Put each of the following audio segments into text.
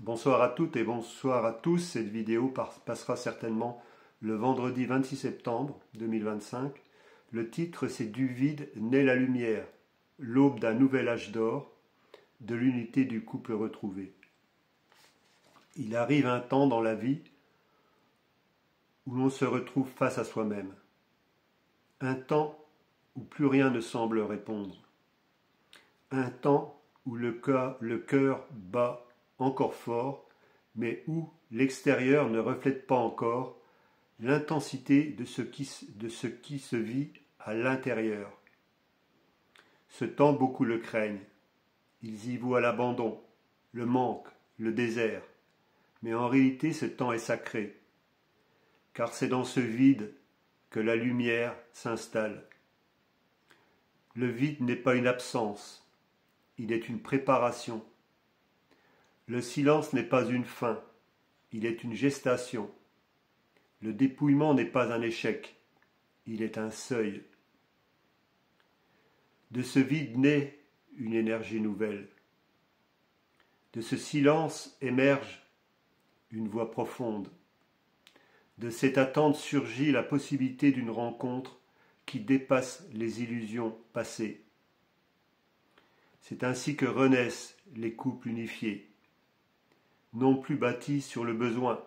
Bonsoir à toutes et bonsoir à tous. Cette vidéo passera certainement le vendredi 26 septembre 2025. Le titre c'est Du vide naît la lumière, l'aube d'un nouvel âge d'or, de l'unité du couple retrouvé. Il arrive un temps dans la vie où l'on se retrouve face à soi-même. Un temps où plus rien ne semble répondre. Un temps où le cœur bat encore fort, mais où l'extérieur ne reflète pas encore l'intensité de ce qui se vit à l'intérieur. Ce temps, beaucoup le craignent. Ils y voient l'abandon, le manque, le désert. Mais en réalité, ce temps est sacré, car c'est dans ce vide que la lumière s'installe. Le vide n'est pas une absence, il est une préparation. Le silence n'est pas une fin, il est une gestation. Le dépouillement n'est pas un échec, il est un seuil. De ce vide naît une énergie nouvelle. De ce silence émerge une voix profonde. De cette attente surgit la possibilité d'une rencontre qui dépasse les illusions passées. C'est ainsi que renaissent les couples unifiés, non plus bâtis sur le besoin,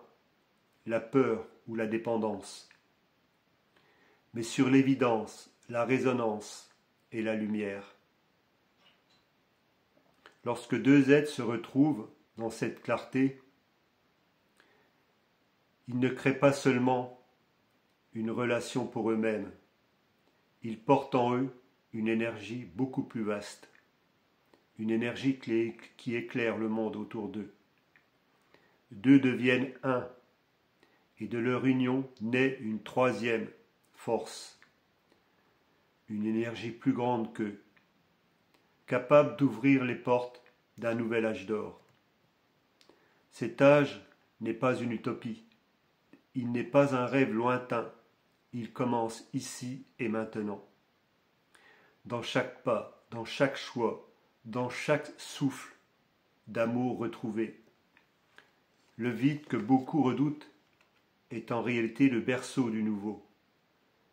la peur ou la dépendance, mais sur l'évidence, la résonance et la lumière. Lorsque deux êtres se retrouvent dans cette clarté, ils ne créent pas seulement une relation pour eux-mêmes, ils portent en eux une énergie beaucoup plus vaste, une énergie qui éclaire le monde autour d'eux. Deux deviennent un, et de leur union naît une troisième force, une énergie plus grande qu'eux, capable d'ouvrir les portes d'un nouvel âge d'or. Cet âge n'est pas une utopie, il n'est pas un rêve lointain, il commence ici et maintenant. Dans chaque pas, dans chaque choix, dans chaque souffle d'amour retrouvé. Le vide que beaucoup redoutent est en réalité le berceau du nouveau.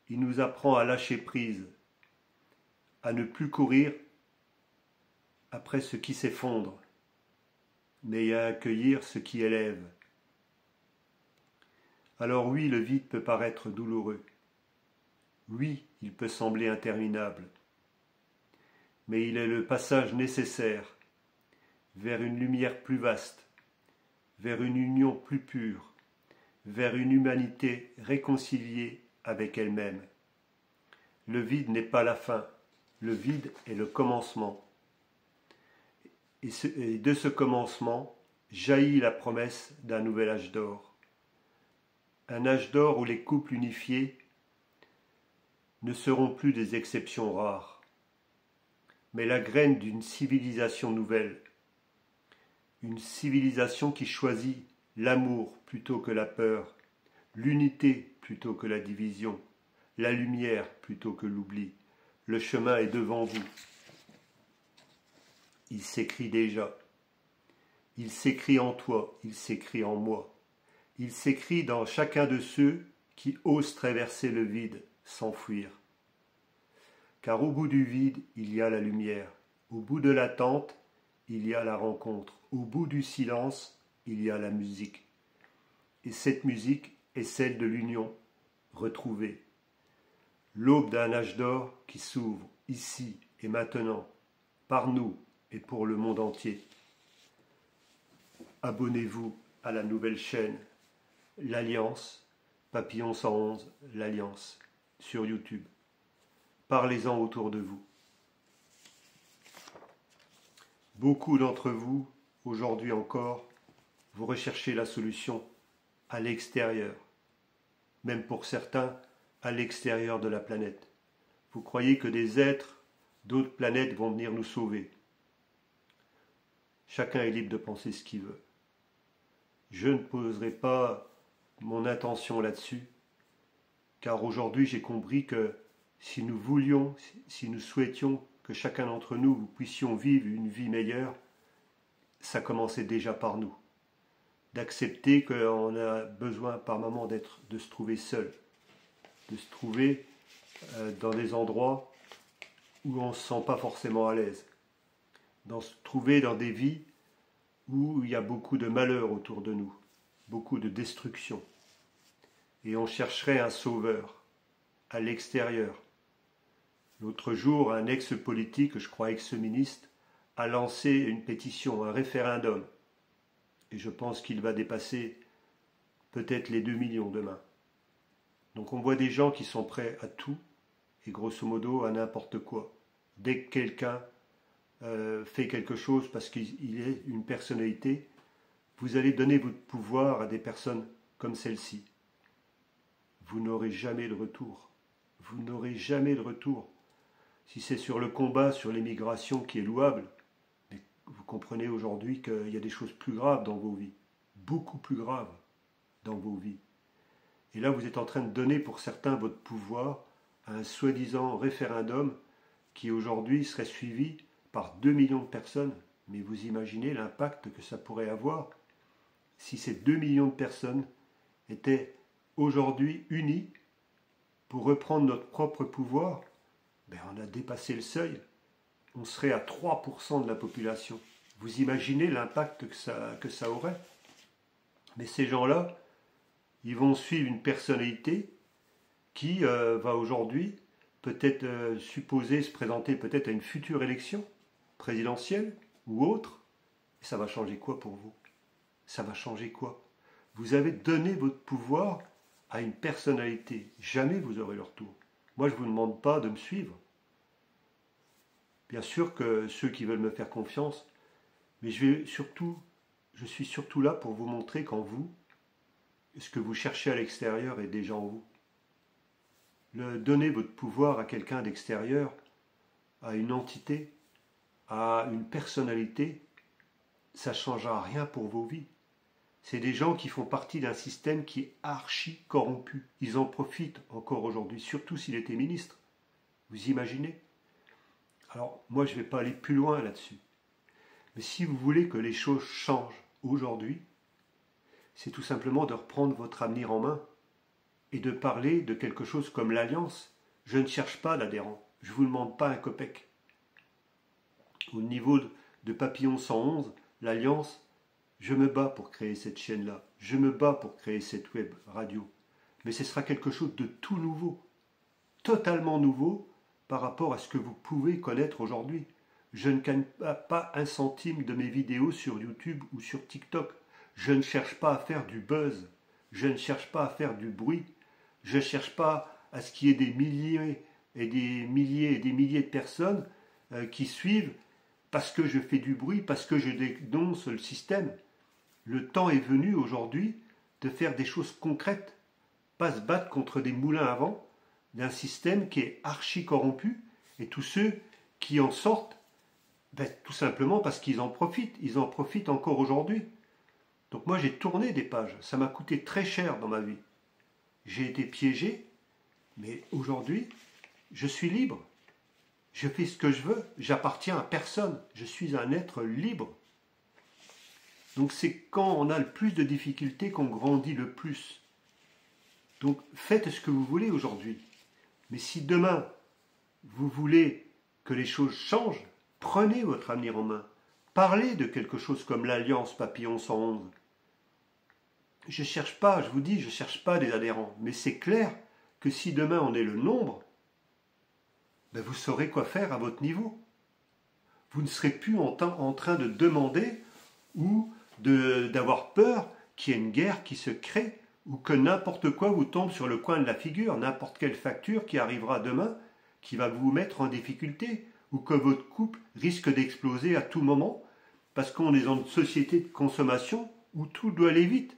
Il nous apprend à lâcher prise, à ne plus courir après ce qui s'effondre, mais à accueillir ce qui élève. Alors oui, le vide peut paraître douloureux. Oui, il peut sembler interminable. Mais il est le passage nécessaire vers une lumière plus vaste, vers une union plus pure, vers une humanité réconciliée avec elle-même. Le vide n'est pas la fin, le vide est le commencement. Et de ce commencement jaillit la promesse d'un nouvel âge d'or. Un âge d'or où les couples unifiés ne seront plus des exceptions rares, mais la graine d'une civilisation nouvelle, une civilisation qui choisit l'amour plutôt que la peur, l'unité plutôt que la division, la lumière plutôt que l'oubli. Le chemin est devant vous. Il s'écrit déjà. Il s'écrit en toi, il s'écrit en moi. Il s'écrit dans chacun de ceux qui osent traverser le vide, s'enfuir. Car au bout du vide, il y a la lumière. Au bout de l'attente, il y a la rencontre. Au bout du silence, il y a la musique. Et cette musique est celle de l'union retrouvée. L'aube d'un âge d'or qui s'ouvre ici et maintenant, par nous et pour le monde entier. Abonnez-vous à la nouvelle chaîne, l'Alliance, Papillon 111, l'Alliance, sur YouTube. Parlez-en autour de vous. Beaucoup d'entre vous, aujourd'hui encore, vous recherchez la solution à l'extérieur, même pour certains, à l'extérieur de la planète. Vous croyez que des êtres d'autres planètes vont venir nous sauver. Chacun est libre de penser ce qu'il veut. Je ne poserai pas mon intention là-dessus, car aujourd'hui j'ai compris que si nous voulions, si nous souhaitions que chacun d'entre nous puissions vivre une vie meilleure, ça commençait déjà par nous. d'accepter qu'on a besoin par moment de se trouver seul, de se trouver dans des endroits où on ne se sent pas forcément à l'aise, de se trouver dans des vies où il y a beaucoup de malheur autour de nous, beaucoup de destruction. Et on chercherait un sauveur à l'extérieur. L'autre jour, un ex-politique, je crois ex-ministre, a lancé une pétition, un référendum. Et je pense qu'il va dépasser peut-être les 2 millions demain. Donc on voit des gens qui sont prêts à tout, et grosso modo à n'importe quoi. Dès que quelqu'un fait quelque chose parce qu'il est une personnalité, vous allez donner votre pouvoir à des personnes comme celle-ci. Vous n'aurez jamais de retour. Vous n'aurez jamais de retour. Si c'est sur le combat, sur l'immigration qui est louable, mais vous comprenez aujourd'hui qu'il y a des choses plus graves dans vos vies, beaucoup plus graves dans vos vies. Et là, vous êtes en train de donner pour certains votre pouvoir à un soi-disant référendum qui aujourd'hui serait suivi par 2 millions de personnes. Mais vous imaginez l'impact que ça pourrait avoir si ces 2 millions de personnes étaient aujourd'hui unis pour reprendre notre propre pouvoir. Ben, on a dépassé le seuil. On serait à 3% de la population. Vous imaginez l'impact que ça aurait? Mais ces gens-là, ils vont suivre une personnalité qui va aujourd'hui peut-être supposer se présenter peut-être à une future élection présidentielle ou autre. Et ça va changer quoi pour vous? Ça va changer quoi? Vous avez donné votre pouvoir à une personnalité. Jamais vous aurez le retour. Moi, je ne vous demande pas de me suivre. Bien sûr que ceux qui veulent me faire confiance, mais je suis surtout là pour vous montrer qu'en vous, ce que vous cherchez à l'extérieur est déjà en vous. Donner votre pouvoir à quelqu'un d'extérieur, à une entité, à une personnalité, ça ne changera rien pour vos vies. C'est des gens qui font partie d'un système qui est archi corrompu. Ils en profitent encore aujourd'hui, surtout s'il était ministre. Vous imaginez? Alors, moi, je ne vais pas aller plus loin là-dessus. Mais si vous voulez que les choses changent aujourd'hui, c'est tout simplement de reprendre votre avenir en main et de parler de quelque chose comme l'Alliance. Je ne cherche pas d'adhérents. Je ne vous demande pas un copec. Au niveau de Papillon 111, l'Alliance, je me bats pour créer cette chaîne-là. Je me bats pour créer cette web radio. Mais ce sera quelque chose de tout nouveau. Totalement nouveau par rapport à ce que vous pouvez connaître aujourd'hui. Je ne gagne pas un centime de mes vidéos sur YouTube ou sur TikTok. Je ne cherche pas à faire du buzz. Je ne cherche pas à faire du bruit. Je ne cherche pas à ce qu'il y ait des milliers et des milliers et des milliers de personnes qui suivent parce que je fais du bruit, parce que je dénonce le système. Le temps est venu aujourd'hui de faire des choses concrètes, pas se battre contre des moulins à vent d'un système qui est archi corrompu, et tous ceux qui en sortent, ben, tout simplement parce qu'ils en profitent encore aujourd'hui. Donc moi j'ai tourné des pages, ça m'a coûté très cher dans ma vie. J'ai été piégé, mais aujourd'hui, je suis libre. Je fais ce que je veux, j'appartiens à personne, je suis un être libre. Donc c'est quand on a le plus de difficultés qu'on grandit le plus. Donc faites ce que vous voulez aujourd'hui. Mais si demain, vous voulez que les choses changent, prenez votre avenir en main. Parlez de quelque chose comme l'Alliance Papillon 111. Je cherche pas, je vous dis, je cherche pas des adhérents. Mais c'est clair que si demain on est le nombre, ben vous saurez quoi faire à votre niveau. Vous ne serez plus en train de demander ou d'avoir peur qu'il y ait une guerre qui se crée ou que n'importe quoi vous tombe sur le coin de la figure, n'importe quelle facture qui arrivera demain, qui va vous mettre en difficulté, ou que votre couple risque d'exploser à tout moment, parce qu'on est dans une société de consommation où tout doit aller vite.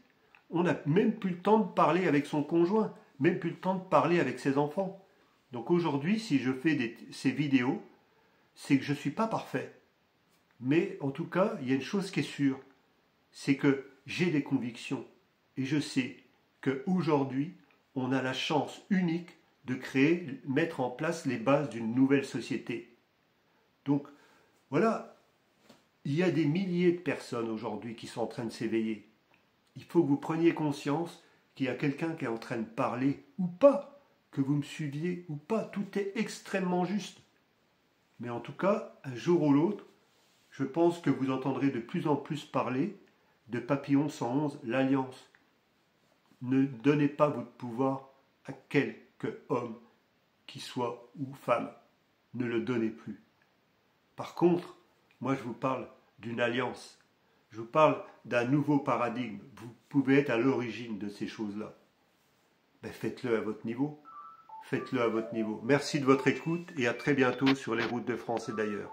On n'a même plus le temps de parler avec son conjoint, même plus le temps de parler avec ses enfants. Donc aujourd'hui, si je fais ces vidéos, c'est que je ne suis pas parfait. Mais en tout cas, il y a une chose qui est sûre, c'est que j'ai des convictions, et je sais qu'aujourd'hui, on a la chance unique de mettre en place les bases d'une nouvelle société. Donc, voilà, il y a des milliers de personnes aujourd'hui qui sont en train de s'éveiller. il faut que vous preniez conscience qu'il y a quelqu'un qui est en train de parler ou pas, que vous me suiviez ou pas, tout est extrêmement juste. Mais en tout cas, un jour ou l'autre, je pense que vous entendrez de plus en plus parler de Papillon 111, l'Alliance. Ne donnez pas votre pouvoir à quelque homme, qui soit ou femme. Ne le donnez plus. Par contre, moi je vous parle d'une alliance. Je vous parle d'un nouveau paradigme. Vous pouvez être à l'origine de ces choses-là. Ben faites-le à votre niveau. Faites-le à votre niveau. Merci de votre écoute et à très bientôt sur les routes de France et d'ailleurs.